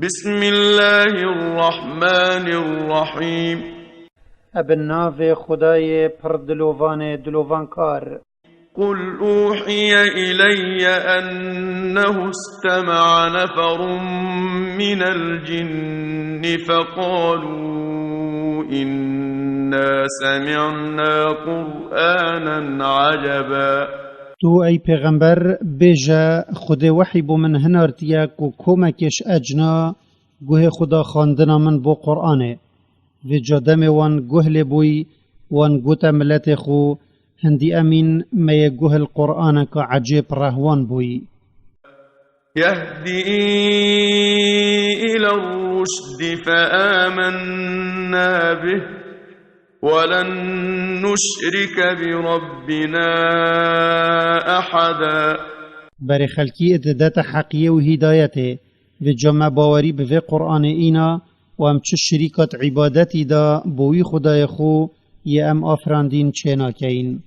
بسم الله الرحمن الرحيم. ابن ناو خدای پردلووان دلووانکار. قل أوحي إلي أنه استمع نفر من الجن فقالوا إنا سمعنا قرآنا عجبا. تو ای پیغمبر بیجا خود وحی بو من هنارتیا کو کومکش اجنا گوه خدا خواندنا من بو قرآنه و جادم وان گوه لبوی وان گوتا ملت خو هندی امین می گوه القرآن کا عجیب رهوان بوی. يهدي إلى الرشد فآمنا به ولن نشرك بربنا أحدا. بر خلکی اتدات حقیه و هدایته و جمع باوری به قرآن اینا و ام چه شریکات عبادتی دا بوی خدای خو یه ام آفراندین چه ناکین.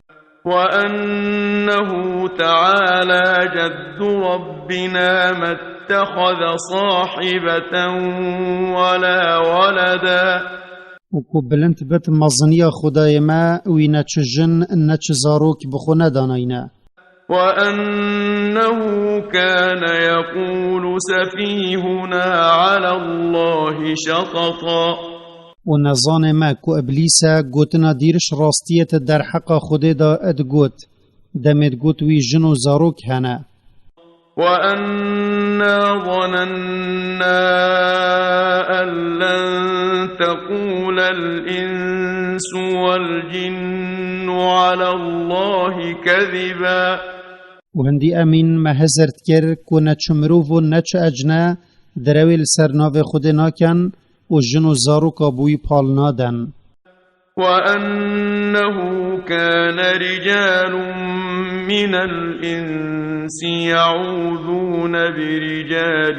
وأنه تعالى جد ربنا ما اتخذ صاحبة ولا ولدا. وكو بلنت بت مزنيا خدای ما وی نچ جن نچ زاروک بخو نداناینا. وأنه كان يقول سفيهنا على الله شططا. ونظان ما كو ابليسا گوتنا دیرش راستیت در حق خود دا ادگوت دمت گوت وی جنو زاروک هنه. وأنا ظننا أن لن تقول الإنس والجن على الله كذبا. وهندي امين ما هزرت كر كو نچ مروف و نچ اجنا درويل سرناو خود ناکن و جنو زاروکا بوی پال نادن. وأنه كان رجال من الإنس يعوذون برجال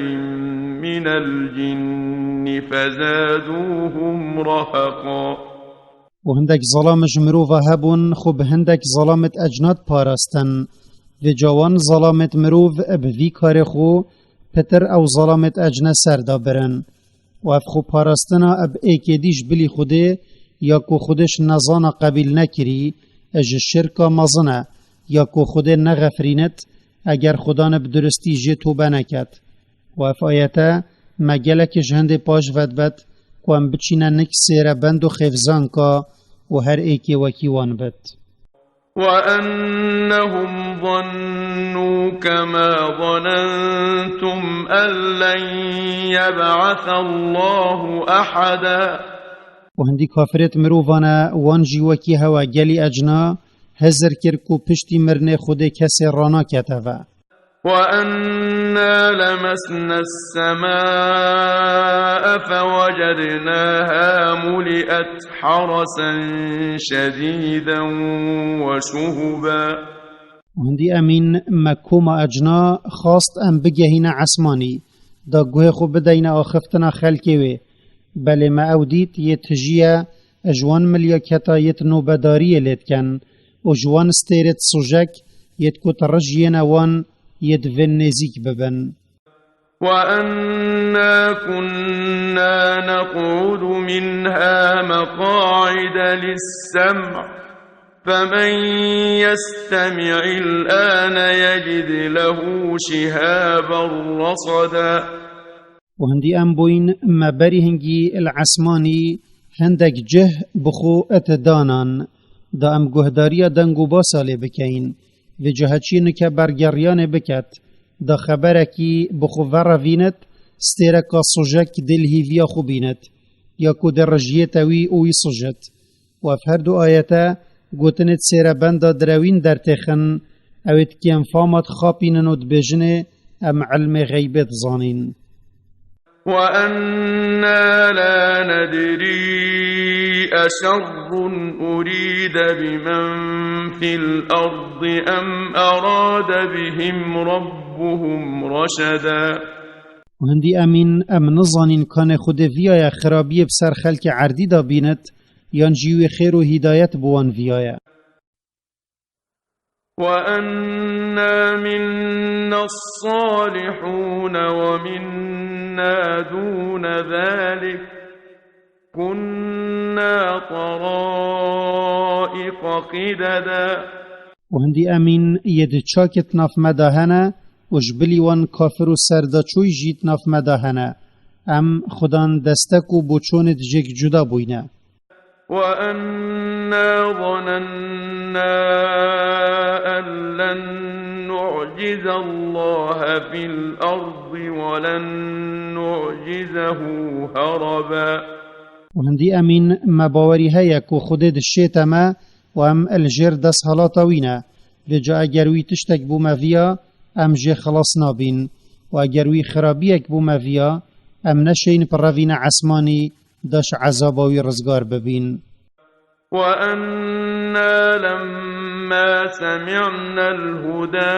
من الجن فزادوهم رهقا. وهندك ظلام جمروفا هبون خب هندك ظلامت اجناد پارستن و جوان ظلامت مروف ابوی کار خو پتر او ظلامت اجنا سردا برن و اف خو پارستنا اب ایکیدیش بلی خوده یا کو خودش نزانا قبیل نکری اج شرکا مزنه یا کو خود نغفرینت اگر خدا نبدرستی جه توبه نکد. و اف آیتا مگلک جهند پاش ودبت کو ام بچینه نک سیره بند و خفزان کا و هر ایکی وکیوان بد. وأنهم ظنوا كما ظننتم أن لن يبعث الله أحدا. وهندي كافرت مروفانا وانجي وكي هوا جلي أجنا هزر كركو پشتی مرن خود کسی رانا کتوا. وأنا لمسنا السماء فوجدناها ملئت حرسا شديدا وشهبا. وهندي أمين مكوما أجنا خاصت أم بجهين عسماني دا گوه خو بدينا آخفتنا خلقوي بل ما أوديت يتجيا أجوان مليكتا يتنو بداري لتكن وجوان استيرت صجك يتكو ترجينا وان يدفن نزيك ببن. وأنا كنا نقعد منها مقاعد للسمع فمن يستمع الآن يجد له شهابا رصدا. وهندي أمبوين ما بري هنجي العسماني هندك جه بخو اتدانان دا ام گهداریا دنگو باساله بکین و جهچین که برگریان بکت دا خبرکی بخو وروینت ستیرکا سوژک دل هیویا خوبینت یا کو در رجیتوی اوی سوژت و افهر دو آیتا گوتنت سیر بندا دروین در تخن اوید که انفامت خاپینن و دبجنه ام علم غیبت زانین. وأنا لا ندري أشر أريد بمن في الأرض أم أراد بهم ربهم رشدا. وهندي أمين أم نظانين كان خود فيايا خرابية بسر خلق عردي دا بينت يان جيوي خير و هدايت بوان فيايا. وأنا منا الصالحون ومنا دون ذلك كنا طرائق قددا وهندي أمين يد تشاكت ناف مداهنا وجبلي وان كافر سردا چوي جيت ناف مداهنا ام خدان دستكو بوچونت جيك جدا بوينه وأنا ظننا أن لن نعجز الله في الأرض ولن نعجزه هربا وهندي أمين ما باوري هيك وخدد الشيطما وام الجير دس هلاطوينه لجا اگروي تشتك بو مفيا ام جي خلاص نابين واگروي خرابيك بو مفيا ام نشين پروين عسماني داش عذاباوي رزگار ببين وأنا لما سمعنا الهدى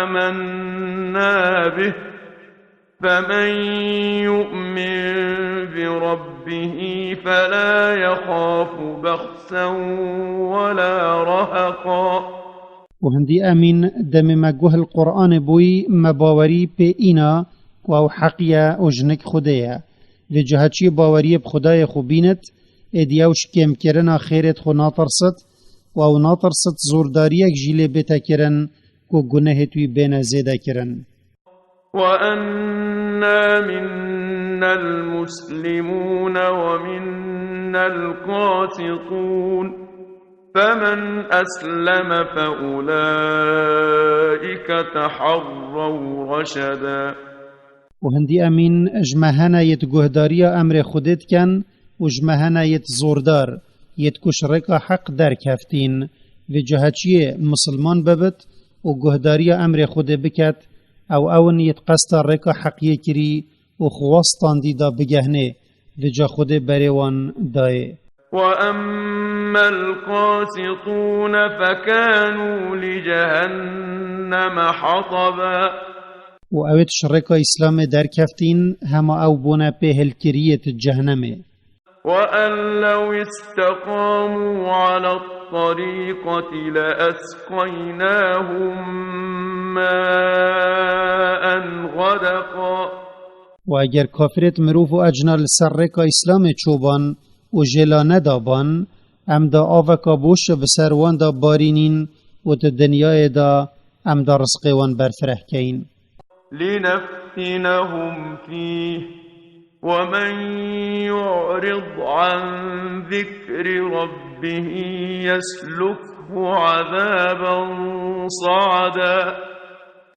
آمنا به فمن يؤمن بربه فلا يخاف بخسا ولا رهقا وهندي أمين دم مجوه القرآن بوي مباوري بي إنا و حقيا أجنك خدايا لجهتشي باوري بخدايا خبينت اديوش كم كرنا خيرت خو ناطرست و ناطرست زورداريك جيلي بيتا كرن كو گناه توي بين زيدا كرن وأنا منا المسلمون ومنا القاسطون فمن أسلم فأولئك تحروا رشدا وهندي أمين اجمهنا يتگهداريا أمر خودت كان وجمهنا يتزوردار يتكشرك حق در كفتين وجهتشي مسلمان ببت وگهداريا أمر خود بكت او اون يتقست رك حق يكري وخواستان دي دا بگهنه وجا خود بريوان داي وأما القاسطون فكانوا لجهنم حطبا وأوت شرك إسلام در كفتين هما أو بنا به الكرية الجهنم وأن لو استقاموا على الطريقة لأسقيناهم ماء غدقا وأجر كافرت مروف أجنال سرك إسلام چوبان وجلا ندابان ام دا آوكا بوش بسروان دا بارينين وتدنيا دا ام دا رزقوان برفره كين لنفتنهم فيه ومن يعرض عن ذكر ربه يسلكه عذابا صعدا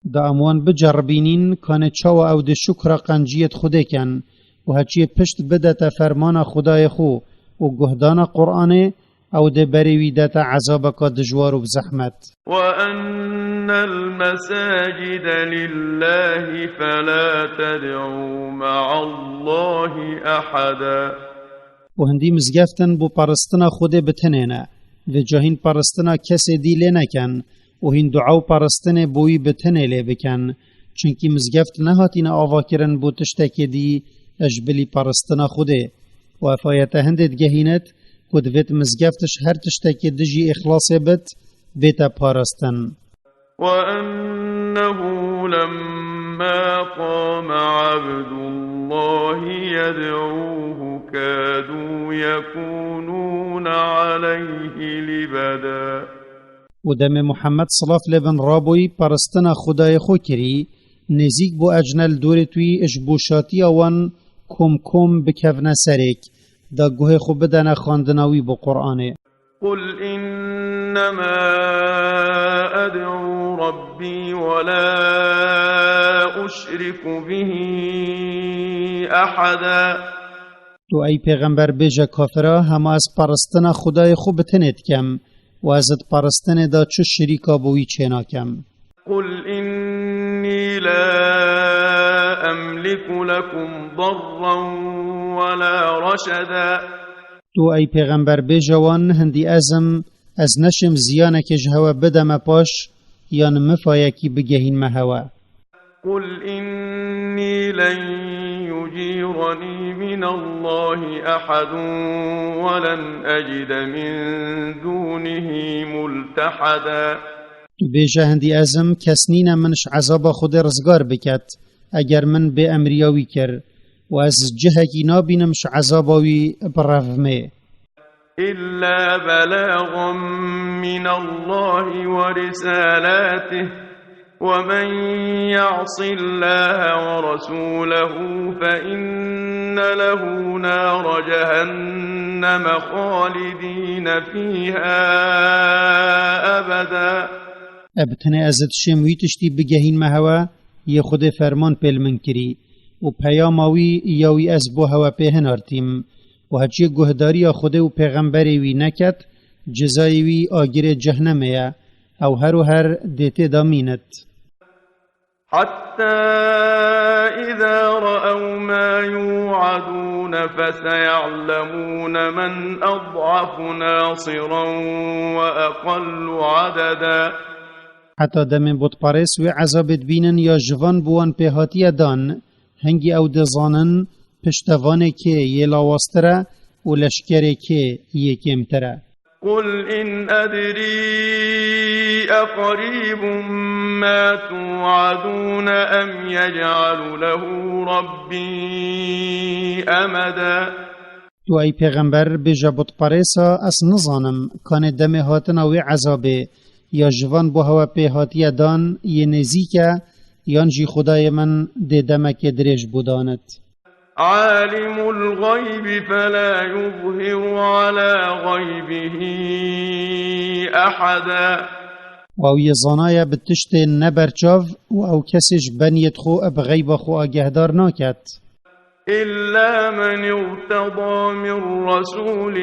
دا اموان بجربينين كان چاو او دا شكر قنجيت خوده كان وهچي پشت بدت فرمان خدای خو و گهدان قرآن او ده بریوی دت عذابك دجوار و بزحمت وأن المساجد لله فلا تدعوا مع الله أحدا وهندي مزگفتن بو پرستنا خود بتنینا و جاهین پرستنا کسی دی لنکن و هین دعاو پرستن بوی بتنی لی بکن چونکی مزگفت نهاتین آوا کرن بو تشتکی دی اجبلی پرستنا خوده و افایت هندت گهینت کد ویت مزگفتش هر تشتکی دجی اخلاص بت بیتا پرستن وأنه لما قام عبد الله يدعوه كادوا يكونون عليه لبدا و دم محمد صلاف لبن رابوی پرستنا خدای خو کری نزیک بو اجنل دور توی اجبوشاتی آوان کم کم بکفن سرک دا گوه خو بدن خاندناوی بو قرآنه قل إنما أدعو ربي ولا أشرك به أحدا تو ای پیغمبر بیجا کافرا همه از پرستنا خدای خو بتنید کم و ازت پرستن دا چو شریکا بوی چینا کم قل إني لا أملك لكم ضرا ولا رشدا تو ای پیغمبر بیجوان هندی ازم از نشم زیانه که جهوا بدم پاش یان مفایکی بگهین مهوا قل إني لن يجيرني من الله أحد ولن أجد من دونه ملتحدا. بێژە هەندی ئەزم کەس نینە منش عەزابا خودێ ڕزگار بکات ئەگەر من بێ ئەمریاوی کرد و ئەز جهەکی نابینمش عەزاباوی بڕەڤمێ. إلا بلاغا من الله ورسالاته ومن يعص الله ورسوله فإن له نار جهنم خالدين فيها أبدا. ئەبتنێ ئەزت شێموی تشتی بگەهینمە هەوە یە خودێ فەرمان پێل من کری و پەیاماوی یاوی ئەز بۆ هەوە پێ هەنارتیم و هەرچیە گوهداریە خودێ و پێغەمبەرێوی نەکەت جزایوی ئاگرێ جەهنەمەیە ئەو هەر و هەر دێتێدا مینت. حتى إذا رأوا ما يوعدون فسيعلمون من أضعف ناصرا وأقل عددا. حتى دەمێ بۆتپارێز وێ عەزابێت بینن یا ژڤان بووان پێهاتیە دان هەنگی ئەو دەزانن پشتەڤانێ کێ یێ لاواسترە و لەشکێرێ کێ یێ کێمترە. قل إن أدري أقريب ما توعدون أم يجعل له ربي أمدا. تو ئەی پێغەمبەر بێژە بۆتپارێسە ئەس نزانم کانێ دەمێ هاتنە وێ عەزابێ یا ژڤان بۆ هەوە پێهاتیە دان یە نێزیکە یان جی خودای من دێ دەمەکێ درێژ بودانت. عالم الغيب فلا يظهر على غيبه أحدا. و ئەو زانایە بتشتێ نەبەرچاو و ئەو کەسیش بەنیەت خۆ ئەب غەیبە خۆ ئاگەهدار ناکات. إلا من ارتضى من رسول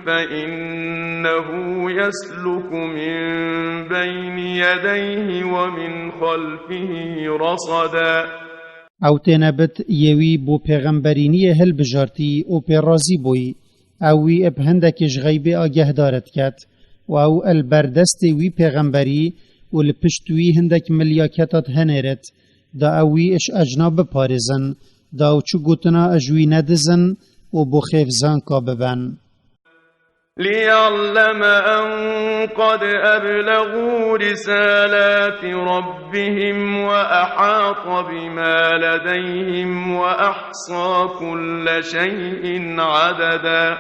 فإنه يسلك من بين يديه ومن خلفه رصدا. ئەو تێنەبت یەوی بۆ پێغەمبەرینیە هەلبژارتی و پێڕازی بووی ئەوی ئەب هەندێکیش غەیبێ ئاگەهدارت کات و ئەو ئەلبەردەستی وی پێغەمبەری و لە پشتوی هەندێک ملیاکەتات هەنێرێت دا ئەوی ئەش ئەجنا بپارێزن دا و چو گوتنا ئەژوی نەدزن و بۆ خێفزان کا ببەن. ليعلم أن قد أبلغوا رسالات ربهم وأحاط بما لديهم وأحصى كل شيء عددا.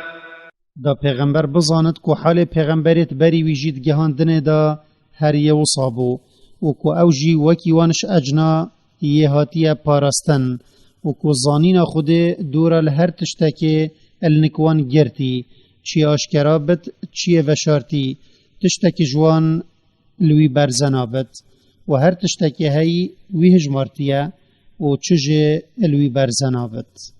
دا پیغمبر بزاند کو حال پیغمبرت بری ویجید گهاندنه دا هر یو صابو و کو اوجی وکی وانش اجنا یه هاتیه پارستن و کو زانین خود دور لهر تشتکی النکوان گرتی چی آشکرابت چی وشارتی تشتکی جوان لوی برزنابت و هر تشتکی هی وی هجمارتیه و چجه لوی برزنابت.